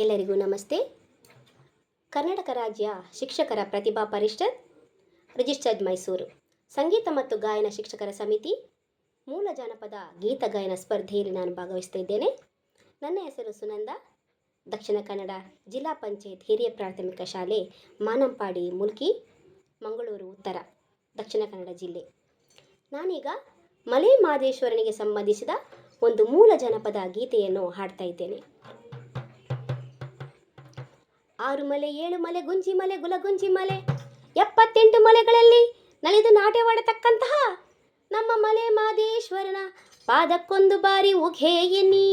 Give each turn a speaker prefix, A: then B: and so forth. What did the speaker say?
A: ಎಲ್ಲರಿಗೂ ನಮಸ್ತೆ. ಕರ್ನಾಟಕ ರಾಜ್ಯ ಶಿಕ್ಷಕರ ಪ್ರತಿಭಾ ಪರಿಷತ್ ರಿಜಿಸ್ಟರ್ಡ್ ಮೈಸೂರು ಸಂಗೀತ ಮತ್ತು ಗಾಯನ ಶಿಕ್ಷಕರ ಸಮಿತಿ ಮೂಲ ಜಾನಪದ ಗೀತ ಗಾಯನ ಸ್ಪರ್ಧೆಯಲ್ಲಿ ನಾನು ಭಾಗವಹಿಸ್ತಾ ಇದ್ದೇನೆ. ನನ್ನ ಹೆಸರು ಸುನಂದ. ದಕ್ಷಿಣ ಕನ್ನಡ ಜಿಲ್ಲಾ ಪಂಚಾಯತ್ ಹಿರಿಯ ಪ್ರಾಥಮಿಕ ಶಾಲೆ ಮಾನಂಪಾಡಿ ಮುಲ್ಕಿ, ಮಂಗಳೂರು ಉತ್ತರ, ದಕ್ಷಿಣ ಕನ್ನಡ ಜಿಲ್ಲೆ. ನಾನೀಗ ಮಲೆ ಮಹದೇಶ್ವರನಿಗೆ ಸಂಬಂಧಿಸಿದ ಒಂದು ಮೂಲ ಜನಪದ ಗೀತೆಯನ್ನು ಹಾಡ್ತಾ ಇದ್ದೇನೆ. 6 ಮಲೆ 7 ಮಲೆ ಗುಂಜಿ ಮಲೆ ಗುಲಗುಂಜಿ ಮಲೆ 78 ಮಲೆಗಳಲ್ಲಿ ನಲಿದು ನಾಟ್ಯವಾಡತಕ್ಕಂತಹ ನಮ್ಮ ಮಲೆ ಮಹದೇಶ್ವರನ ಪಾದಕ್ಕೊಂದು ಬಾರಿ ಉಘೆ ಎನ್ನಿ.